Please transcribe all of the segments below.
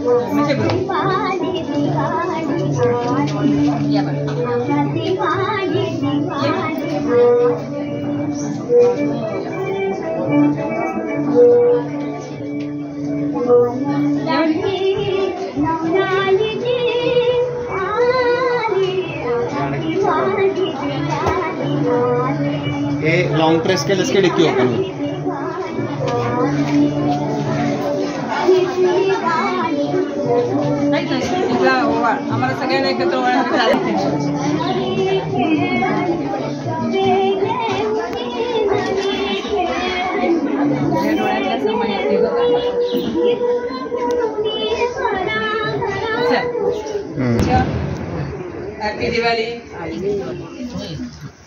हे long press केलंस की डिक्की ओपन होईल. आम्हाला सगळ्यांना एकत्र डोळ्यातल्या समय हॅपी दिवाळी.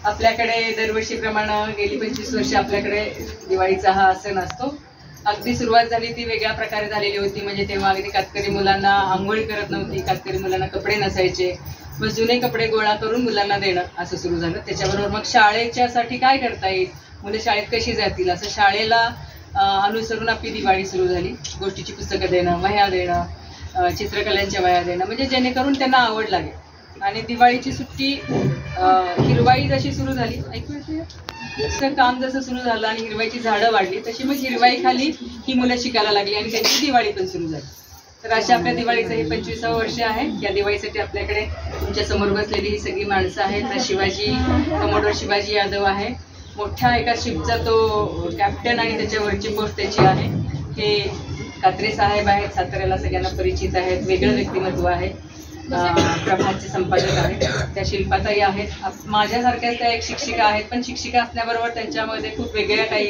आपल्याकडे दरवर्षीप्रमाणे गेली 25 वर्ष आपल्याकडे दिवाळीचा हा सण असतो. अगदी सुरुवात झाली ती वेगळ्या प्रकारे झालेली होती. म्हणजे तेव्हा अगदी कातकरी मुलांना आंघोळी करत नव्हती, कातकरी मुलांना कपडे नसायचे, मग जुने कपडे गोळा करून मुलांना देणं असं सुरू झालं. त्याच्याबरोबर मग शाळेच्यासाठी काय करता येईल, मुलं शाळेत कशी जातील, असं शाळेला अनुसरून आपली दिवाळी सुरू झाली. गोष्टीची पुस्तकं देणं, वह्या देणं, चित्रकलांच्या वह्या देणं, म्हणजे जेणेकरून त्यांना आवड लागेल. आणि दिवाळीची सुट्टी हिरवाई जशी सुरू झाली, ऐकू काम जसं सुरू झालं आणि हिरवाईची झाडं वाढली, तशी मग हिरवाई खाली ही मुलं शिकायला लागली आणि त्यांची दिवाळी पण सुरू झाली. तर अशा आपल्या दिवाळीचं हे 25वं वर्ष आहे. या दिवाळीसाठी आपल्याकडे तुमच्या समोर बसलेली ही सगळी माणसं आहेत. शिवाजी, कमोडोर शिवाजी यादव आहे, मोठ्या एका शिपचा तो कॅप्टन आणि त्याच्यावरची पोस्ट त्याची आहे. हे कात्रे साहेब आहेत, साताऱ्याला सगळ्यांना परिचित आहेत, वेगळं व्यक्तिमत्व आहे. प्रभातचे संपादक आहेत. त्या शिल्पाताई आहेत. माझ्यासारख्याच त्या एक शिक्षिका आहेत, पण शिक्षिका असण्याबरोबर त्यांच्यामध्ये खूप वेगळ्या काही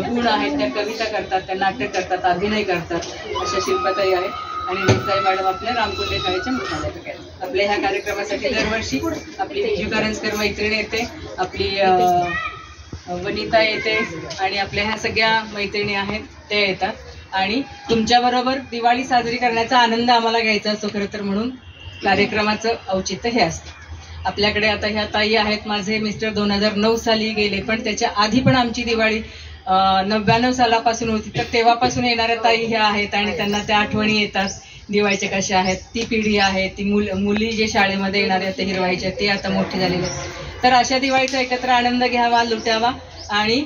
गुण आहेत. त्या कविता करतात, त्या नाटक करतात, अभिनय करतात, अशा शिल्पाताई आहेत. आणि देसाई मॅडम आपल्या रामकुंडे शाळेच्या मुख्याध्यापक आहेत. आपल्या ह्या कार्यक्रमासाठी दरवर्षी आपली विजू कारंजकर मैत्रिणी येते, आपली वनिता येते आणि आपल्या ह्या सगळ्या मैत्रिणी आहेत त्या येतात. आणि तुमच्याबरोबर दिवाळी साजरी करण्याचा आनंद आम्हाला घ्यायचा असतो खरं तर, म्हणून कार्यक्रमाचं औचित्य हे असतं. आपल्याकडे आता ह्या ताई आहेत. माझे मिस्टर 2009 साली गेले, पण त्याच्या आधी पण आमची दिवाळी 99 सालापासून होती. तर तेव्हापासून येणाऱ्या ताई ह्या आहेत आणि त्यांना त्या आठवणी येतात दिवाळीच्या कशा आहेत. ती पिढी आहे, ती मुली जे शाळेमध्ये येणाऱ्या त्या हिरवाईच्या, ते आता मोठे झालेले आहेत. तर अशा दिवाळीचा एकत्र आनंद घ्यावा, लुटावा आणि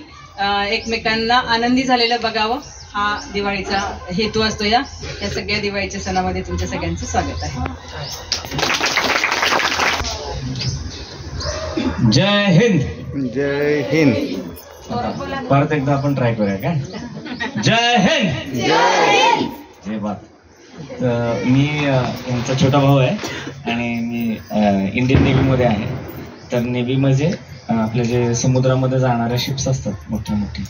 एकमेकांना आनंदी झालेलं बघावं, हा दिवाळीचा हेतू असतो. या सगळ्या दिवाळीच्या सणामध्ये तुमच्या सगळ्यांचं स्वागत आहे. जय हिंद. जय हिंद. परत एकदा आपण ट्राय करूया का? जय हिंद. जय बात. तर मी यांचा छोटा भाऊ आहे आणि मी इंडियन नेव्हीमध्ये आहे. तर नेव्ही म्हणजे आपल्या जे समुद्रामध्ये जाणाऱ्या शिप्स असतात मोठ्या मोठ्या,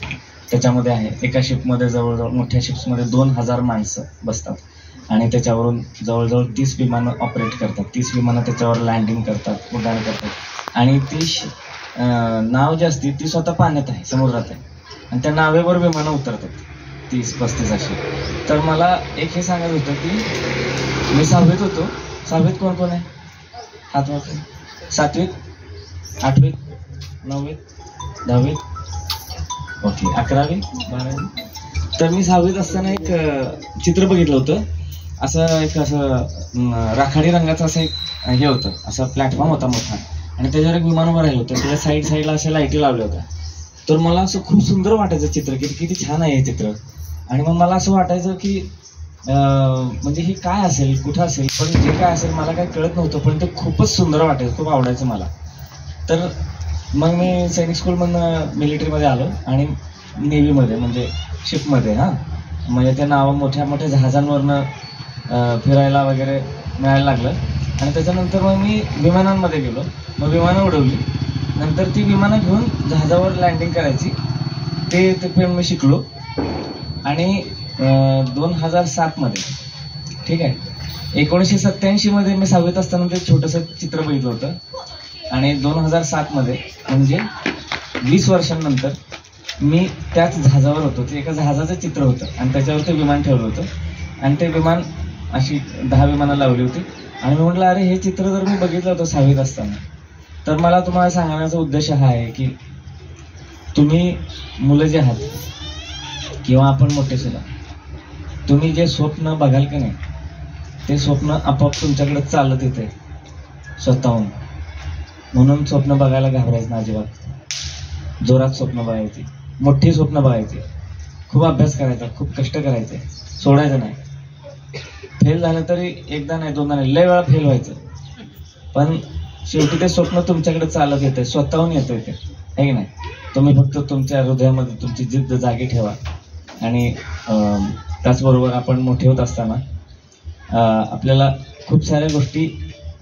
त्याच्यामध्ये आहे. एका शिपमध्ये जवळजवळ मोठ्या शिप्समध्ये 2000 माणसं बसतात आणि त्याच्यावरून जवळजवळ 30 विमानं ऑपरेट करतात. 30 विमानं त्याच्यावर लँडिंग करतात, उड्डाण करतात. आणि ती नाव जी असते ती स्वतः पाण्यात आहे, समुद्रात आहे, आणि त्या नावेवर विमानं उतरतात 30-35 अशी. तर मला एक हे सांगायचं होतं की मी 6वीत होतो. 6वीत कोण कोण आहे? हात वाजवा. 7वीत, 8वीत, 9वीत, 10वीत, ओके, 11वी, 12वी. तर मी 6वीत असताना एक चित्र बघितलं होतं. असं राखाडी रंगाचं असं एक हे होतं, असं प्लॅटफॉर्म होता मोठा आणि त्याच्यावर एक विमान उभं राहिलं होतं. त्याच्या साईडला अशा लाईटी लावल्या होत्या. तर मला असं खूप सुंदर वाटायचं चित्र, की किती छान आहे हे चित्र. आणि मग मला असं वाटायचं की म्हणजे हे काय असेल, कुठं असेल, पण जे काय असेल मला काही कळत नव्हतं, पण ते खूपच सुंदर वाटायचं, खूप आवडायचं मला. तर मग मी सैनिक स्कूलमधनं मिलिटरीमध्ये आलो आणि नेव्हीमध्ये म्हणजे शिपमध्ये, म्हणजे ते नाव मोठ्या मोठ्या जहाजांवरनं फिरायला वगैरे मिळायला लागलं. आणि त्याच्यानंतर मग मी विमानांमध्ये गेलो. मग विमानं उडवली. नंतर ती विमानं घेऊन जहाजावर लँडिंग करायची, ते पण मी शिकलो. आणि 2007 मध्ये, ठीक आहे, 1987 मध्ये मी 6वीत असताना ते छोटंसं चित्र बघितलं होतं. आणि 2007 मध्ये म्हणजे 20 वर्षांनंतर मी त्याच जहाजावर होतो. ते एका जहाजाचं चित्र होतं आणि त्याच्यावर ते विमान ठेवलं होतं. आणि ते विमान अशी 10 विमानं लावली होती. आणि मी म्हटलं अरे हे चित्र जर मी बघितलं होतं 6वीत असताना, तर मला तुम्हाला सांगण्याचा उद्देश हा आहे की तुम्ही मुलं जे आहात किंवा आपण मोठे सुद्धा, तुम्ही जे स्वप्न बघाल की नाही ते स्वप्न आपोआप तुमच्याकडे चालत येते स्वतःहून. म्हणून स्वप्न बघायला घाबरायचं ना अजिबात. जोरात स्वप्न बघायची, मोठी स्वप्न बघायची, खूप अभ्यास करायचा, खूप कष्ट करायचे, सोडायचं नाही. फेल झालं तरी एकदा नाही, दोनदा नाही, लय वेळा फेल व्हायचं, पण शेवटी ते स्वप्न तुमच्याकडे चालत येते, स्वतःहून येतं ते, आहे की नाही. तुम्ही फक्त तुमच्या हृदयामध्ये तुमची जिद्द जागी ठेवा. आणि त्याचबरोबर आपण मोठे होत असताना आपल्याला खूप साऱ्या गोष्टी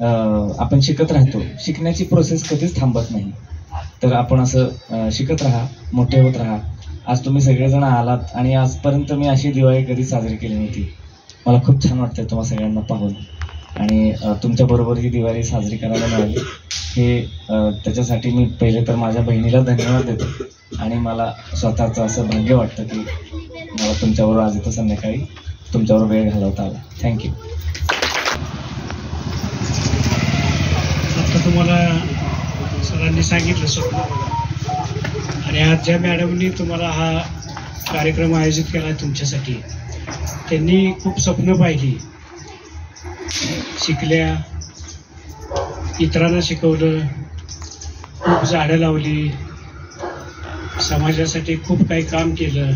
आपण शिकत राहतो. शिकण्याची प्रोसेस कधीच थांबत नाही. तर आपण असं शिकत राहा, मोठे होत राहा. आज तुम्ही सगळेजण आलात आणि आजपर्यंत मी अशी दिवाळी कधी साजरी केली नव्हती. मला खूप छान वाटतंय तुम्हा सगळ्यांना पाहून, आणि तुमच्याबरोबर ही दिवाळी साजरी करायला मिळाली हे त्याच्यासाठी मी पहिले तर माझ्या बहिणीला धन्यवाद देतो. आणि मला स्वतःचं असं भाग्य वाटतं की मला तुमच्याबरोबर आज इथं संध्याकाळी तुमच्याबरोबर वेळ घालवता आला. थँक्यू. आता तुम्हाला सरांनी सांगितलं स्वप्न बघा, आणि आज ज्या मॅडमनी तुम्हाला हा कार्यक्रम आयोजित केला तुमच्यासाठी, त्यांनी खूप स्वप्न पाहिली, शिकल्या, इतरांना शिकवलं, खूप झाडं लावली, समाजासाठी खूप काही काम केलं.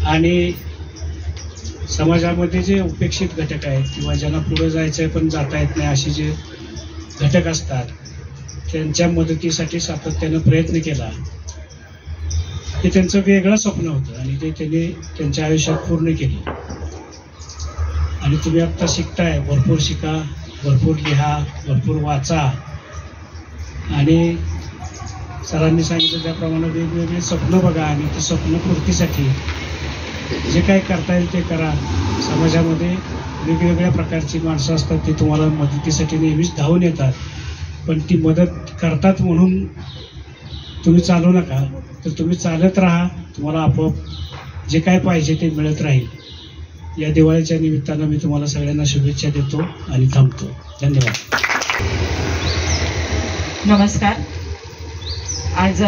आणि समाजामध्ये जे उपेक्षित घटक आहेत किंवा ज्यांना पुढे जायचं आहे पण जाता येत नाही असे जे घटक असतात, त्यांच्या मदतीसाठी सातत्यानं प्रयत्न केला. हे त्यांचं वेगळं स्वप्न होतं आणि ते त्यांनी त्यांच्या आयुष्यात पूर्ण केलं. आणि तुम्ही आत्ता शिकताय, भरपूर शिका, भरपूर लिहा, भरपूर वाचा, आणि सरांनी सांगितलं त्याप्रमाणे वेगवेगळे स्वप्न बघा आणि ते स्वप्नपूर्तीसाठी जे काही करता येईल ते करा. समाजामध्ये वेगवेगळ्या प्रकारची माणसं असतात, ते तुम्हाला मदतीसाठी नेहमीच धावून येतात, पण ती मदत करतात म्हणून तुम्ही चालू नका, तर तुम्ही चालत राहा. तुम्हाला आपोआप जे काय पाहिजे ते मिळत राहील. या दिवाळीच्या निमित्तानं मी तुम्हाला सगळ्यांना शुभेच्छा देतो आणि थांबतो. धन्यवाद. नमस्कार. आज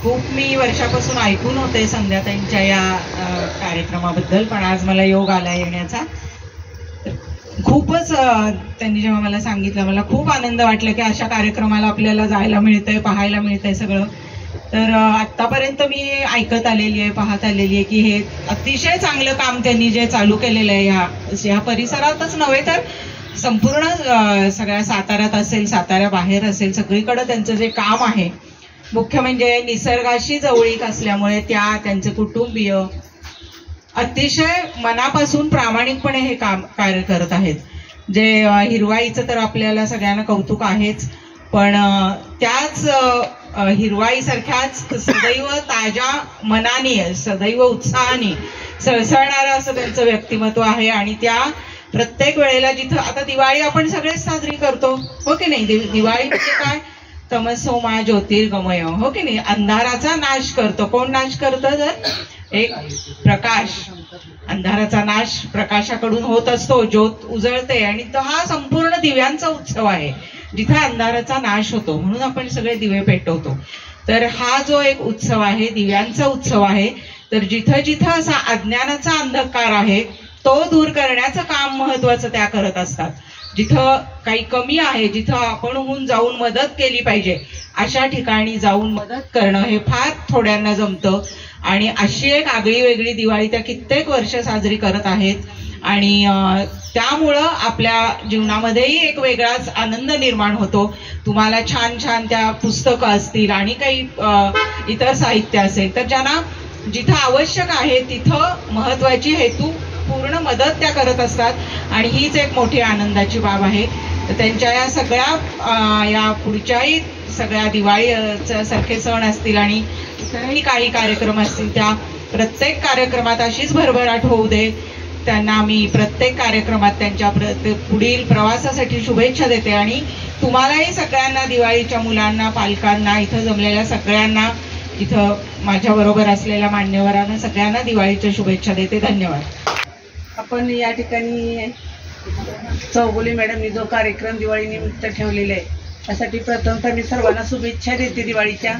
खूप मी वर्षापासून ऐकून होते संध्याताईंच्या या कार्यक्रमाबद्दल, पण आज मला योग आला येण्याचा. खूपच त्यांनी जेव्हा मला सांगितलं, मला खूप आनंद वाटला की अशा कार्यक्रमाला आपल्याला जायला मिळतंय, पाहायला मिळतंय सगळं. तर आत्तापर्यंत मी ऐकत आलेली आहे, पाहत आलेली आहे की हे अतिशय चांगलं काम त्यांनी जे चालू केलेलं आहे ह्या परिसरातच नव्हे तर संपूर्ण सगळ्या साताऱ्यात असेल, साताऱ्याबाहेर असेल, सगळीकडे त्यांचं जे काम आहे, मुख्य म्हणजे निसर्गाशी जवळीक असल्यामुळे त्यांचे कुटुंबीय अतिशय मनापासून प्रामाणिकपणे हे कार्य करत आहेत. जे हिरवाईचं तर आपल्याला सगळ्यांना कौतुक आहेच, पण त्याच हिरवाईसारख्याच सदैव ताज्या मनाने, सदैव उत्साहाने सळसळणारं असं त्यांचं व्यक्तिमत्व आहे. आणि त्या प्रत्येक वेळेला जिथं आता दिवाळी आपण सगळेच साजरी करतो, हो की नाही. दिवाळी म्हणजे काय, तमसो मा ज्योतिर्गमय, हो की नाही. अंधाराचा नाश करतो. कोण नाश करतं? तर एक प्रकाश. अंधाराचा नाश प्रकाशाकडून होत असतो, ज्योत उजळते, आणि तो हा संपूर्ण दिव्यांचा उत्सव आहे जिथे अंधाराचा नाश होतो, म्हणून आपण सगळे दिवे पेटवतो. तर हा जो एक उत्सव आहे, दिव्यांचा उत्सव आहे, तर जिथं जिथं असा अज्ञानाचा अंधकार आहे तो दूर करण्याचं काम महत्वाचं त्या करत असतात. जिथं काही कमी आहे, जिथं आपणहून जाऊन मदत केली पाहिजे, अशा ठिकाणी जाऊन मदत करणं हे फार थोड्यांना जमतं. आणि अशी एक आगळी वेगळी दिवाळी त्या कित्येक वर्ष साजरी करत आहेत. आणि त्यामुळं आपल्या जीवनामध्येही एक वेगळाच आनंद निर्माण होतो. तुम्हाला छान छान त्या पुस्तकं असतील आणि काही इतर साहित्य असेल, तर ज्यांना जिथं आवश्यक आहे तिथं महत्वाची हेतू पूर्ण मदत त्या करत असतात. आणि हीच एक मोठी आनंदाची बाब आहे. तर त्यांच्या या सगळ्या या पुढच्याही सगळ्या दिवाळी सारखे सण असतील आणि इतरही काही कार्यक्रम असतील, त्या प्रत्येक कार्यक्रमात अशीच भरभराट होऊ दे. त्यांना मी प्रत्येक कार्यक्रमात त्यांच्या पुढील प्रवासासाठी शुभेच्छा देते. आणि तुम्हालाही सगळ्यांना, दिवाळीच्या मुलांना, पालकांना, इथं जमलेल्या सगळ्यांना, इथं माझ्या बरोबर असलेल्या मान्यवरांना सगळ्यांना दिवाळीच्या शुभेच्छा देते. धन्यवाद. आपण या ठिकाणी चौगुले मॅडमनी जो कार्यक्रम दिवाळी निमित्त ठेवलेला आहे त्यासाठी प्रथमतः मी सर्वांना शुभेच्छा देते दिवाळीच्या.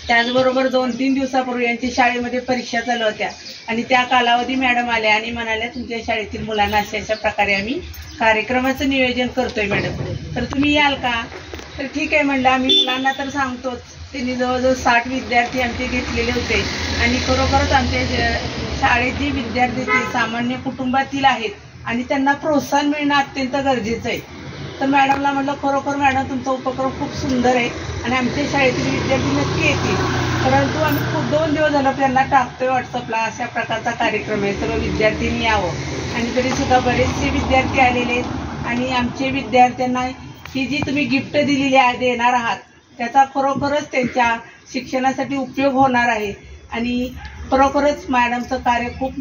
त्याचबरोबर 2-3 दिवसापूर्वी यांच्या शाळेमध्ये परीक्षा चालू होत्या, आणि त्या कालावधी मॅडम आल्या आणि म्हणाल्या तुमच्या शाळेतील मुलांना अशा अशा प्रकारे आम्ही कार्यक्रमाचं नियोजन करतोय मॅडम, तर तुम्ही याल का? तर ठीक आहे म्हणलं. आम्ही मुलांना तर सांगतोच. त्यांनी जवळजवळ 60 विद्यार्थी आमचे घेतलेले होते आणि खरोखरच आमच्या शाळेत जी विद्यार्थी ते सामान्य कुटुंबातील आहेत आणि त्यांना प्रोत्साहन मिळणं अत्यंत गरजेचं आहे. तर मॅडमला म्हटलं खरोखर मॅडम तुमचा उपक्रम खूप सुंदर आहे आणि आमच्या शाळेतील विद्यार्थी नक्की येतील. परंतु आम्ही खूप 2 दिवस झालं त्यांना टाकतोय व्हॉट्सअपला अशा प्रकारचा कार्यक्रम आहे, सर्व विद्यार्थ्यांनी यावं. आणि तरी सुद्धा बरेचसे विद्यार्थी आलेले आहेत आणि आमचे विद्यार्थ्यांना ही जी तुम्ही गिफ्ट दिलेली आहे देणार आहात त्याचा खरोखरच त्यांच्या शिक्षणासाठी उपयोग होणार आहे. आणि खरोखरच मॅडमचं कार्य खूप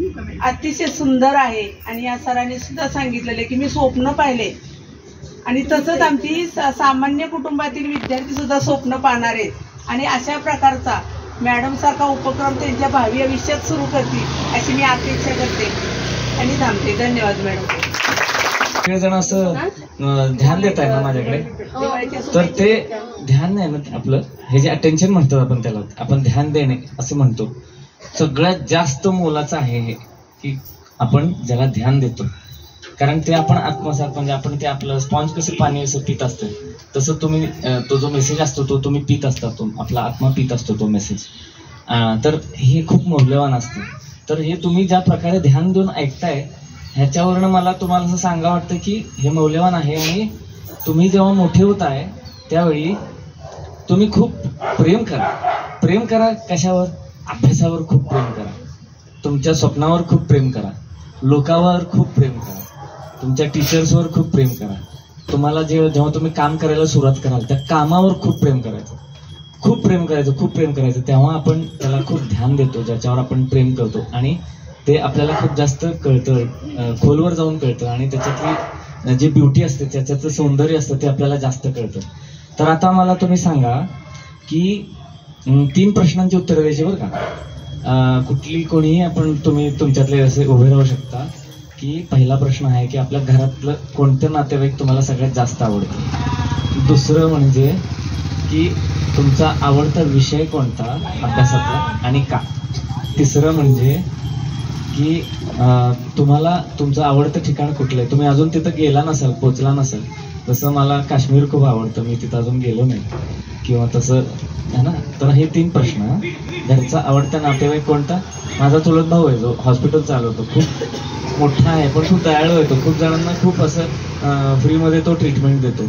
अतिशय सुंदर आहे. आणि या सरांनी सुद्धा सांगितलेलं आहे की मी स्वप्न पाहिले आणि तसंच आमची सामान्य कुटुंबातील विद्यार्थी सुद्धा स्वप्न पाहणार आहेत आणि अशा प्रकारचा मॅडम सारखा उपक्रम त्यांच्या भावी आयुष्यात सुरू करतील अशी मी अपेक्षा करते आणि थांबते. धन्यवाद मॅडम. सगळे जण असं ध्यान देत आहे ना माझ्याकडे, तर ते ध्यान नाही ना आपलं, हे जे अटेन्शन म्हणतात आपण त्याला, आपण ध्यान देणे असं म्हणतो. सगळ्यात जास्त मोलाचं आहे हे की आपण ज्याला ध्यान देतो, कारण ते आपण आत्मसात म्हणजे आपण ते आपलं स्पॉन्ज कसं पाणी असं पित असतं तसं तुम्ही तो जो मेसेज असतो तो तुम्ही पित असता, तो आपला आत्मा पित असतो तो मेसेज. तर हे खूप मौल्यवान असतं. तर हे तुम्ही ज्या प्रकारे ध्यान देऊन ऐकताय ह्याच्यावरनं मला तुम्हाला असं सांगा वाटतं की हे मौल्यवान आहे. आणि तुम्ही जेव्हा मोठे होताय त्यावेळी तुम्ही खूप प्रेम करा. प्रेम करा कशावर? अभ्यासावर खूप प्रेम करा, तुमच्या स्वप्नावर खूप प्रेम करा, लोकांवर खूप प्रेम करा, तुमच्या टीचर्सवर खूप प्रेम करा. तुम्हाला जेव्हा तुम्ही काम करायला सुरुवात कराल त्या कामावर खूप प्रेम करायचं, खूप प्रेम करायचं, खूप प्रेम करायचं. तेव्हा आपण त्याला खूप ध्यान देतो ज्याच्यावर आपण प्रेम करतो आणि ते आपल्याला खूप जास्त कळतं, खोलवर जाऊन कळतं आणि त्याच्यातली जी ब्युटी असते त्याच्यातलं सौंदर्य असतं ते आपल्याला जास्त कळतं. तर आता मला तुम्ही सांगा की 3 प्रश्नांची उत्तरं द्यायची बरं का. कुठली कोणीही आपण तुम्ही तुमच्यातले असे उभे राहू शकता. की पहिला प्रश्न आहे की आपल्या घरातलं कोणतं नातेवाईक तुम्हाला सगळ्यात जास्त आवडतं. दुसरं म्हणजे की तुमचा आवडता विषय कोणता अभ्यासातला आणि का. तिसरं म्हणजे की तुम्हाला तुमचं आवडतं ठिकाण कुठलं आहे, तुम्ही अजून तिथं गेला नसाल, पोचला नसाल. जसं मला काश्मीर खूप आवडतं, मी तिथं अजून गेलो नाही किंवा तसं है ना. तर हे 3 प्रश्न. घरचा आवडता नातेवाईक कोणता? माझा चुलत भाऊ आहे जो हॉस्पिटल चालवतो, खूप मोठा आहे पण खूप दयाळू येतो, खूप जणांना खूप असं फ्रीमध्ये तो ट्रीटमेंट देतो.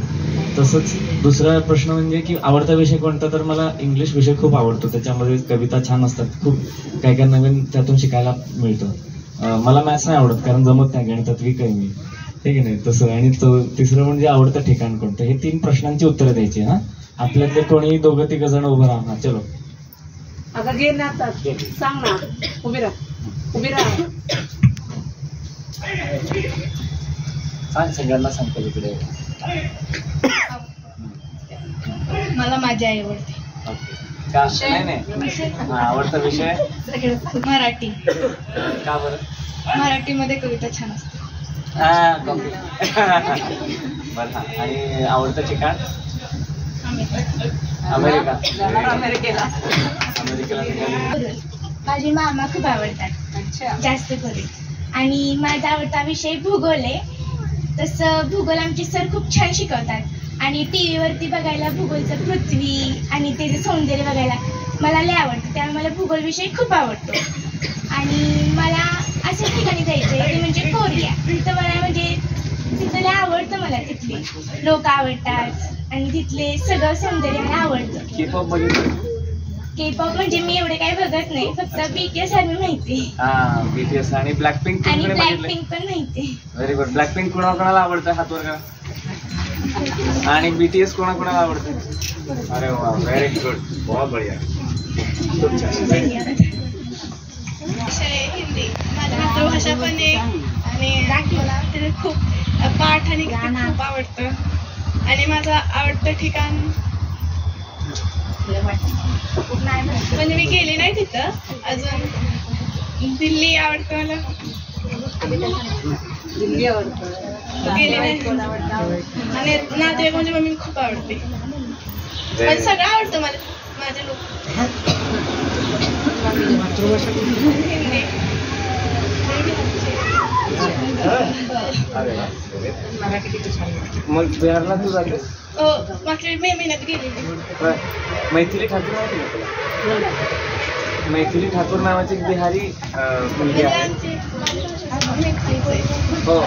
तसंच दुसरा प्रश्न म्हणजे की आवडता विषय कोणता, तर मला इंग्लिश विषय खूप आवडतो, त्याच्यामध्ये कविता छान असतात, खूप काय काय नवीन त्यातून शिकायला मिळतं. मला मॅथ्स नाही आवडत कारण जमत नाही, गणितात वीक आहे मी, ठीक आहे नाही तसं. आणि तिसरं म्हणजे आवडतं ठिकाण कोणतं. हे 3 प्रश्नांची उत्तरं द्यायची. हा, आपल्यातले कोणी 2-3 जण उभं राहा. हा चलो आता घे ना, आता सांग ना. उभी राहा. सांग, सगळ्यांना सांगतो इकडे. मला माझी आई आवडते. का? नाही आवडता विषय मराठी. का बरं? मराठीमध्ये कविता छान असते. बरं. आणि आवडतं ठिकाण? अमेरिकेला. माझे मामा खूप आवडतात जास्त करून. आणि माझा आवडता विषय भूगोल आहे. तसं भूगोल आमचे सर खूप छान शिकवतात आणि टीव्ही वरती बघायला भूगोलचं पृथ्वी आणि त्याचं सौंदर्य बघायला मला लय आवडतं. त्यामुळे मला भूगोल विषय खूप आवडतो. आणि मला अशा ठिकाणी जायचं ते म्हणजे कोरिया. तिथं मला म्हणजे तिथं लय आवडतं, मला तिथले लोक आवडतात आणि तिथले सगळं सौंदर्य मला आवडतं. के-पॉप म्हणजे मी एवढे काही बघत नाही, फक्त BTS आर्मी माहिती. BTS आणि ब्लॅकपिंक पण माहिती. Very good. ब्लॅकपिंक कोणाकोणाला आवडतं हात वर करा. आणि BTS कोणाकोणाला आवडतं? अरे वा, व्हेरी गुड, बहुत बढिया. विषय हिंदी, माझी मातृभाषा पण आहे आणि मला तिथे खूप पाठ आणि खूप आवडतं. आणि माझं आवडतं ठिकाण म्हणजे मी गेले नाही तिथं अजून. दिल्ली आवडतं मला. गेले नाही. आणि नातेवाईक म्हणजे मम्मी खूप आवडते. म्हणजे सगळं आवडतं मला. माझे लोक हिंदी अरे वा. मग बिहारला तू जाते? मागच्या मे महिन्यात गेलेली. मैथिली ठाकूर माहिती का तुला? मैथिली ठाकूर नावाची एक बिहारी मुलगी आहे. हो,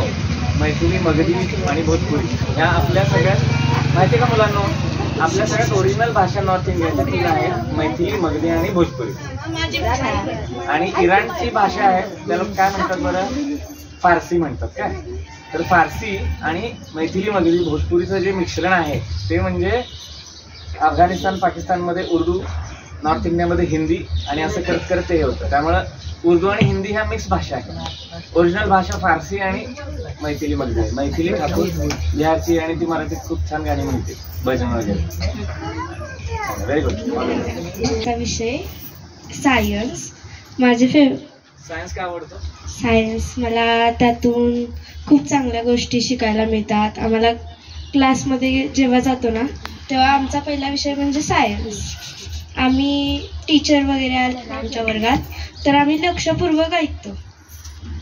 मैथिली, मगधी आणि भोजपुरी ह्या आपल्या सगळ्यात माहिती का मुलांना, आपल्या सगळ्यात ओरिजिनल भाषा नॉर्थ इंडियाच्या आहे मैथिली, मगधी आणि भोजपुरी. आणि इराणची भाषा आहे त्याला काय म्हणतात बरं? फारसी म्हणतात काय. तर फारसी आणि मैथिली, मगधी, भोजपुरीचं जे मिश्रण आहे ते म्हणजे अफगाणिस्तान, पाकिस्तानमध्ये उर्दू, नॉर्थ इंडियामध्ये हिंदी आणि असं करत करत ते हे होतं. त्यामुळं उर्दू आणि हिंदी ह्या मिक्स भाषा आहे. ओरिजिनल भाषा फारसी आणि मैथिली मगधी आहे. मैथिली ठाकूर बिहारची आणि ती मराठीत खूप छान गाणी म्हणते, भजन वगैरे. Very good. विषय सायन्स. माझे सायन्स काय आवडतं? सायन्स मला त्यातून खूप चांगल्या गोष्टी शिकायला मिळतात. आम्हाला क्लासमध्ये जेव्हा जातो ना तेव्हा आमचा पहिला विषय म्हणजे सायन्स. आम्ही टीचर वगैरे आले ना आमच्या वर्गात तर आम्ही लक्षपूर्वक ऐकतो,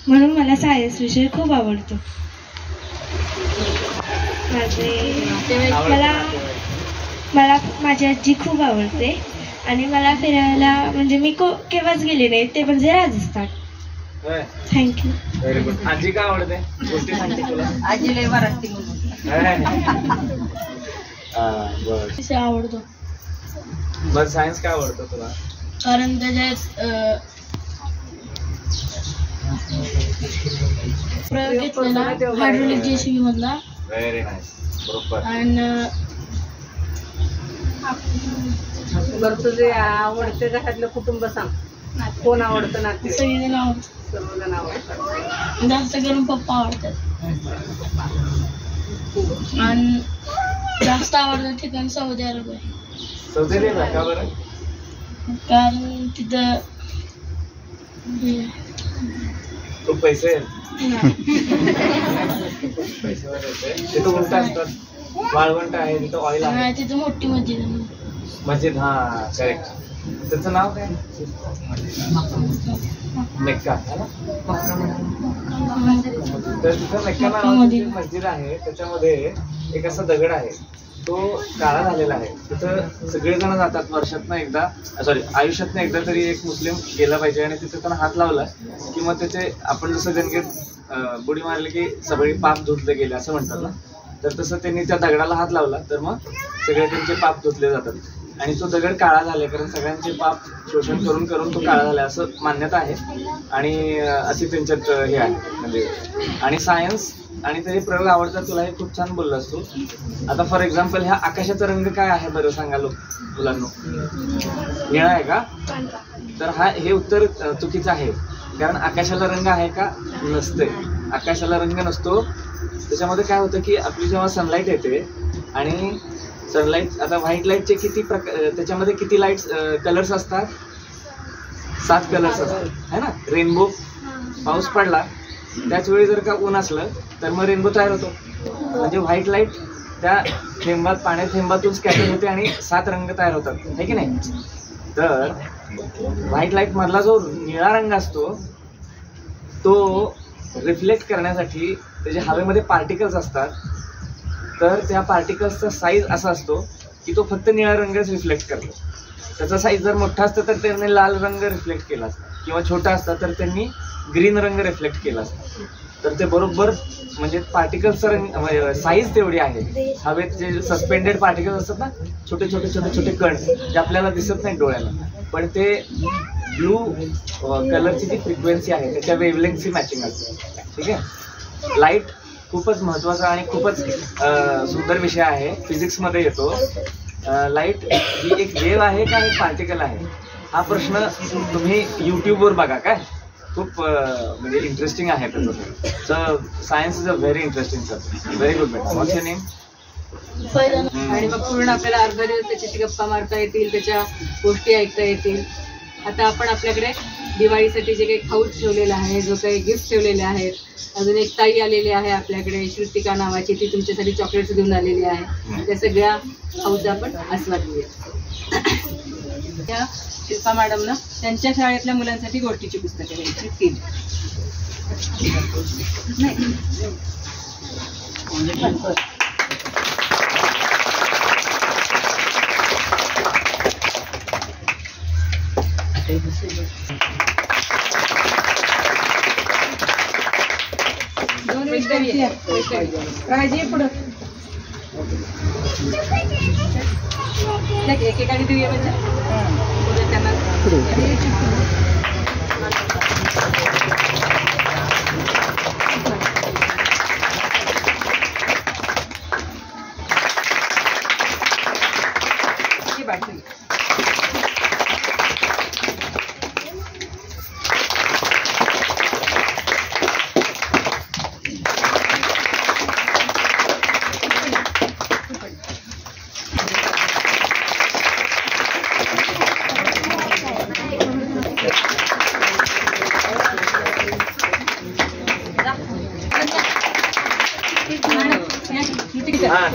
म्हणून मला सायन्स विषय खूप आवडतो. मला माझी आजी खूप आवडते आणि मला फिरायला म्हणजे मी केव्हाच गेले नाही ते म्हणजे राजस्थान. थँक्यू. Very good. आजी काय आवडते? गोष्टी सांगते तुला? आजीला मराठी विषय आवडतो. बरं, सायन्स काय आवडतं तुला? कारण त्याच्यात प्रयोग घेतलेला हायड्रोलिक जेसीबी मधला. Very nice. बरोबर. आणि बरं, तुझे आवडते घरातलं कुटुंब सांग. कोण आवडतं? नाते सगळेजण आवडतात. सर्वजण आवडतात. जास्त करून पप्पा आवडतात आणि जास्त आवडतं ठिकाण सौदी अरब आहे. सौदी अरेबिया का बरं? कारण तिथं खूप पैसे आहेत. तिथं उंट असतात, वाळवंट आहे, तिथं ऑइल आहे, तिथं मोठी मस्जिद आहे. मस्जिद. हा, करेक्ट. त्याचं नाव काय? मेक्का. तर तिथं मेक्का नावाची मस्जिद आहे. त्याच्यामध्ये एक असा दगड आहे, तो काळा झालेला आहे. तिथं सगळेजण जातात वर्षातनं एकदा, आयुष्यातनं एकदा तरी एक मुस्लिम गेला पाहिजे आणि तिथं त्यांना हात लावला की मग त्याचे, आपण जसं गंगेत बुडी मारली की सगळे पाप धुतले गेले असं म्हणतात ना, तर तसं त्यांनी त्या दगडाला हात लावला तर मग सगळे त्यांचे पाप धुतले जातात. आणि तो दगड काळा झाले कारण सगळ्यांचे पाप शोषण करून करून तो काळा झाला असं मान्यता आहे. आणि अशी त्यांच्यात हे आहे म्हणजे. आणि सायन्स आणि ते प्रयोग आवडतात तुला, हे खूप छान बोललास तू. आता फॉर एक्झाम्पल ह्या आकाशाचा रंग काय आहे बरं सांगा मुलांनो? निळा आहे का? तर हे उत्तर चुकीचं आहे. कारण आकाशाला रंग आहे का? नसते. आकाशाला रंग नसतो. त्याच्यामध्ये काय होतं की आपली जेव्हा सनलाईट येते आणि सनलाईट, आता व्हाईट लाईटचे किती प्रकार, त्याच्यामध्ये किती लाईट्स कलर्स असतात? 7 कलर्स असतात है ना. रेनबो, पाऊस पडला त्याच वेळी जर का ऊन असलं तर मग रेनबो तयार होतो. म्हणजे व्हाईट लाईट त्या थेंबात, पाण्यात थेंबातून स्कॅटर होते आणि 7 रंग तयार होतात, है की नाही. तर व्हाईट लाईट मधला जो निळा रंग असतो तो रिफ्लेक्ट करण्यासाठी त्याचे हवेमध्ये पार्टिकल्स असतात. तर त्या पार्टिकल्सचा साईज असा असतो की तो फक्त निळा रंगच रिफ्लेक्ट करतो. त्याचा साईज जर मोठा असता तर त्यांनी लाल रंग रिफ्लेक्ट केला असता, किंवा छोटा असता तर त्यांनी ग्रीन रंग रिफ्लेक्ट केला असता. तर ते बरोबर म्हणजे पार्टिकल्सचा रंग साईज तेवढी आहे. हवेत जे सस्पेंडेड पार्टिकल्स असतात ना, छोटे छोटे छोटे छोटे कण जे आपल्याला दिसत नाही डोळ्याला, पण ते ब्लू कलरची जी फ्रिक्वेन्सी आहे त्याच्या वेव्हलेंथची मॅचिंग असते. ठीक आहे. लाईट खूपच महत्त्वाचा आणि खूपच सुंदर विषय आहे, फिजिक्समध्ये येतो. लाईट ही एक वेव्ह आहे का एक पार्टिकल आहे, हा प्रश्न तुम्ही यूट्यूबवर बघा. काय खूप म्हणजे इंटरेस्टिंग आहे त्याचं. So science is a very interesting subject. Very good madam. What's your name? आणि मग पूर्ण आपल्याला अर्धा दिवस त्याच्याशी गप्पा मारता येतील, त्याच्या गोष्टी ऐकता येतील. आता आपण आपल्याकडे दिवाळीसाठी जे काही खाऊ ठेवलेला आहे, जो काही गिफ्ट ठेवलेले आहेत, अजून एक ताई आलेली आहे आपल्याकडे श्रुतिका नावाची, ती तुमच्यासाठी चॉकलेट्स घेऊन आलेली आहे. त्या सगळ्या खाऊचा आपण आस्वाद घेऊया. त्या शिल्पा मॅडमनं त्यांच्या शाळेतल्या मुलांसाठी गोष्टीची पुस्तकं द्यायची 3. दोन वैष्णवी राजी पुढं एकेकाने देऊया म्हणजे पुढे त्यांना बाटली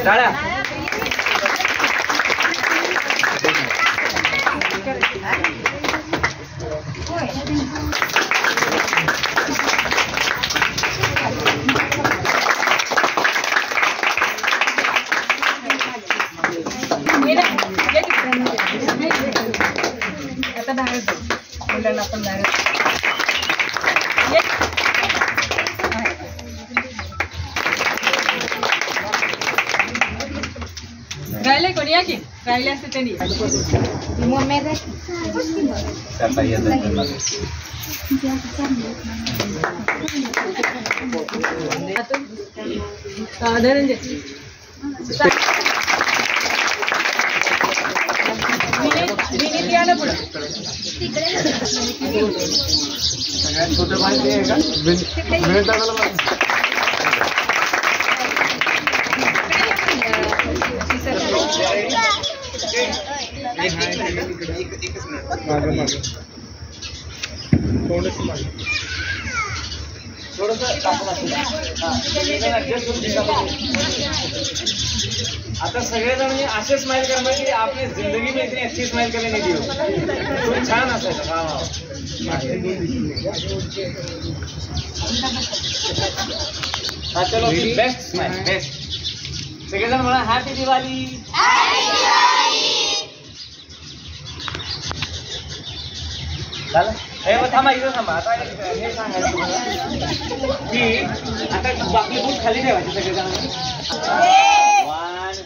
टाळ्या आता बाहेर जाऊ मुलांना आपण बाहेर राहिले कोणी या की राहिले असते त्यांनी धनंजय विनीत या ना पुढं सगळ्यात छोटं माहिती आहे का विनीत दादाला माहिती. आता सगळेजण असे स्माइल करणार की आपली जिंदगी में इतनी अच्छी स्माइल कभी नहीं दी हो. छान असायचं. हा चलो बेस्ट स्माइल बेस्ट. सगळेजण म्हणा हॅपी दिवाळी. झालं हे थांबा इथं थांबा. आता हे सांगायचं तुम्हाला की आता आपली बूट खाली ठेवायची सगळेजण. 1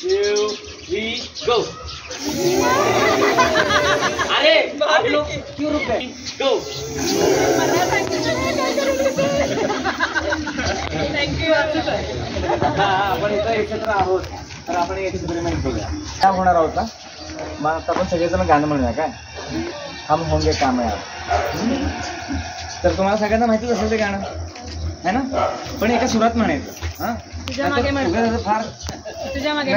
2 3 गो. अरे आप लोग क्यों रुक गए? गो. थँक्यू. हा आपण इथं एकत्र आहोत तर आपण एक एक्सपेरिमेंट करूया. काय होणार आहोत ना मग आता आपण सगळेजण गाणं म्हणूया काय हम होंगे कामयाब. तर तुम्हाला सगळ्यांना माहितीच असेल ते गाणं है ना पण एका सुरात म्हणायचं. हा तुझ्या मागे म्हण. फार तुझ्या मागे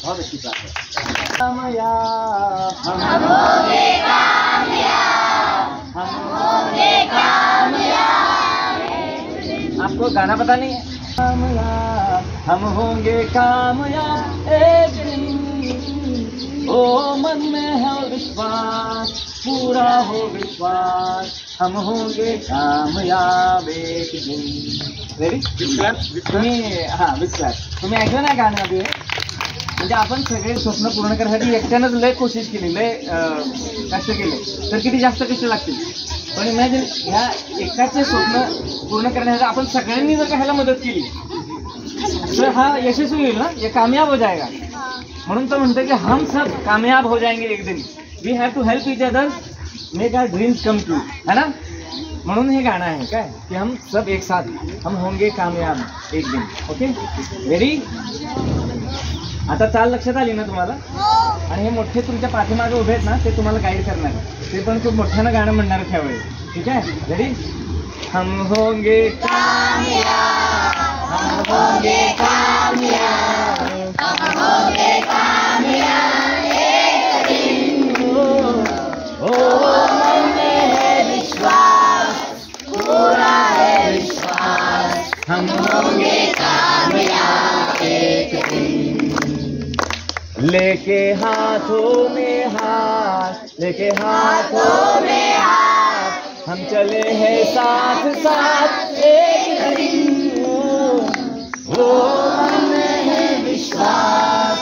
बहुत अच्छी बात है. कामयाब हम होंगे कामयाब हम होंगे कामयाब. आपको गाना पता नहीं है? कामयाब हम होंगे कामयाब एक दिन. ओ मन में है विश्वास पूरा हो विश्वास हम होंगे कामयाब एक दिन. रेडी? तुम्ही हा विथ क्लॅप. तुम्ही ऐकलं ना गाणं अभि? म्हणजे आपण सगळे स्वप्न पूर्ण करण्यासाठी एकट्यानंच लय कोशिश केली लय कष्ट केले तर किती जास्त कष्ट लागतील. पण इमॅजिन ह्या एकाचे स्वप्न पूर्ण करण्यासाठी आपण सगळ्यांनी जर का ह्याला मदत केली तर हा यशस्वी होईल ना. ये कामयाब हो जाएगा. म्हणून तर म्हणतो की हम सब कामयाब हो जाएंगे एक दिन. We have to help each other make our dreams come true है ना. म्हणून हे गाणं आहे काय की हम सब एक साथ हम होंगे कामयाब एक दिन. Okay ready. आता चाल लक्षात आली ना तुम्हाला. आणि हे मोठे तुमच्या पाठीमागे उभे आहेत ना ते तुम्हाला गाईड करणार. ते पण खूप मोठ्यानं गाणं म्हणणार त्यावेळी. ठीक आहे रेडी. हम होंगे कामयाब लेके हाथों में हाथ, लेके हाथों में हाथ, हम चले हैं साथ साथ एक दिन। वो मन में है विश्वास,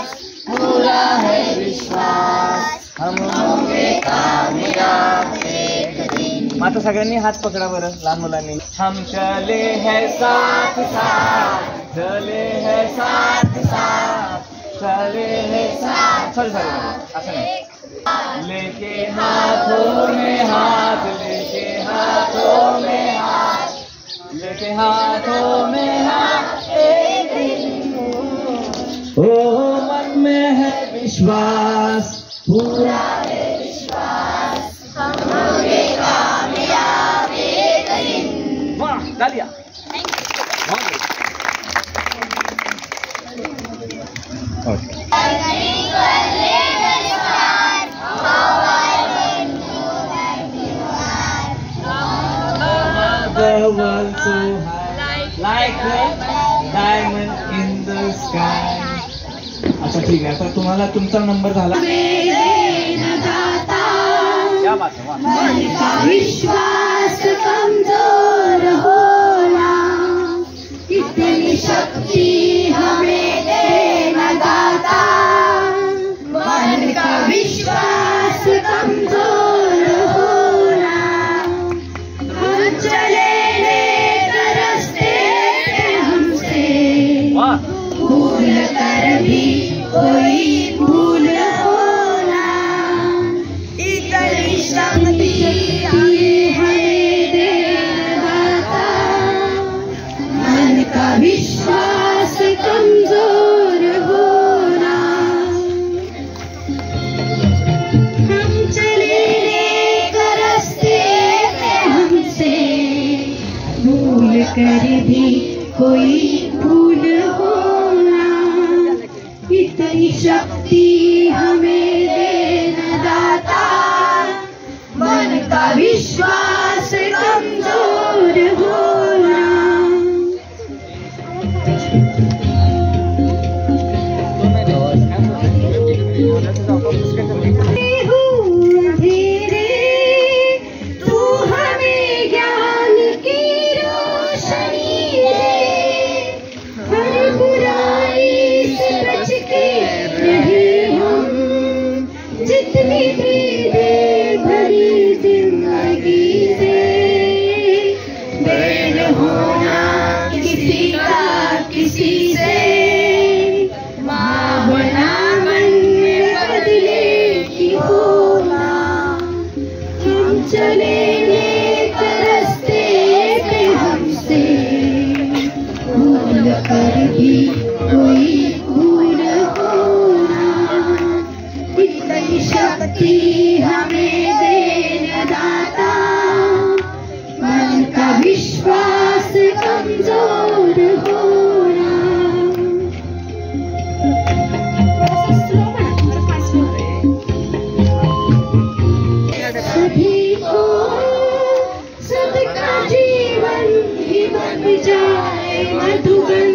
पूरा है विश्वास, हम होंगे कामयाब एक दिन। माता सगळ्यांनी हात पकडा बरं, लहान मुलांनी। हम चले हैं साथ साथ, चले हैं साथ साथ, चले हैं साथ, सॉरी असं नाही। लेके हाथों में हाथ, लेके हाथों में हाथ, लेके हाथों में हाथ, एक दिन ओ मन में है विश्वास, पूरा है विश्वास, हम होंगे कामयाब एक दिन। वाह, तालियां। The world so high, like a diamond in the sky. अच्छा ठीक आहे, आता तुम्हाला तुमचा नंबर झाला। क्या बात है, वाह। विश्वास कमजोर होला, इतनी शक्ति हमें देना दाता। मन का विश्वास कमजोर होला, हम चले लेकर रास्ते पे हमसे भूल कर भी कोई भूल होला। इतनी शक्ति हमें देना दाता, मन का विश्वास कमजोर होना। हम चले लेकर रास्ते पे हमसे भूल कर भी कोई भूल होना। इतनी शक्ति हमें देना दाता, मन का विश्वास कमजोर होना। तू हमें ज्ञान की रोशनी दे, हर बुराई से बच के रहे हम, जितनी भी दे भरी जिंदगी से। बैर होना किसी का किसी से, माँ बना मन में बदले की होना। हम चले लेकर रास्ते पे हमसे भूल कर भी कोई भूल होना। इतनी शक्ति हमें देना दाता, मन का विश्वास कमजोर होना। सभी को सबका जीवन ही बन जाए मधुबन,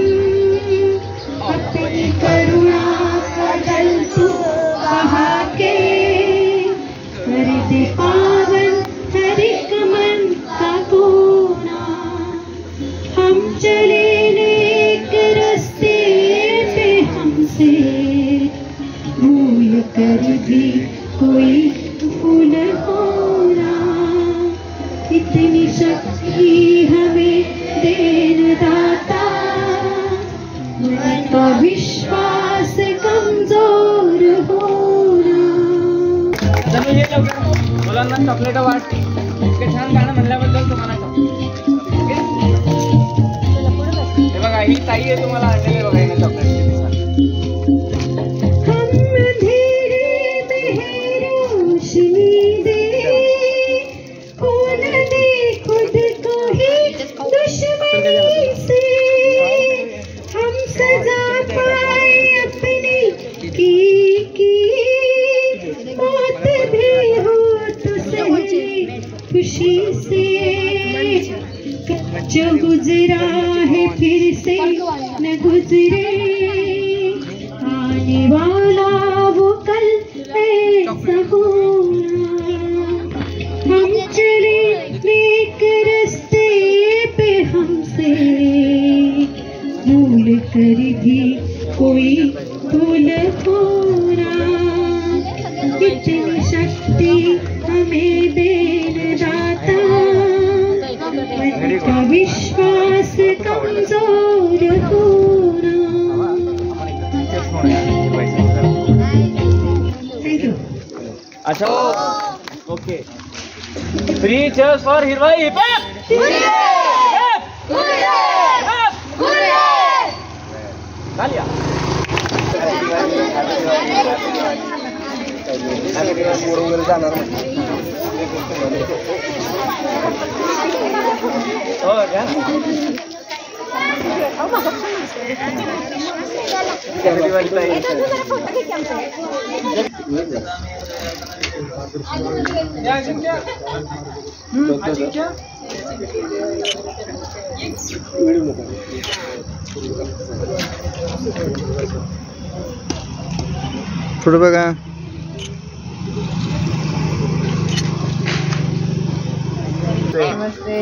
अपनी करुणा का जल तू बहा के कर दे पावन हर एक मन का कोना। हम चले लेकर रास्ते पे हमसे भूल कर भी कोई भूल होना। इतनी शक्ति हमें देना दाता, मन का विश्वास कमजोर होना। चलो ये लवकर मुलांना चॉकलेट वाट। इतकं छान गाणं म्हणल्याबद्दल तुम्हाला ओके। हे बघा, ही ताई आहे, तुम्हाला आणलेले बघा हे चॉकलेट। खुद को ही दुश्मनी से खुशी से जो गुजरा है फिर से न गुजरे आने वाला वो कल ऐसा होना हम चले नेक रास्ते पे हमसे भूल कर भी कोई भूल होना इतनी शक्ति हमें देने दाता मन का विश्वास कमजोर होना। Thank you. अच्छा ओके 3 cheers for हिरवाई हिप तालिया। हो क्या पुढे बघा. नमस्ते.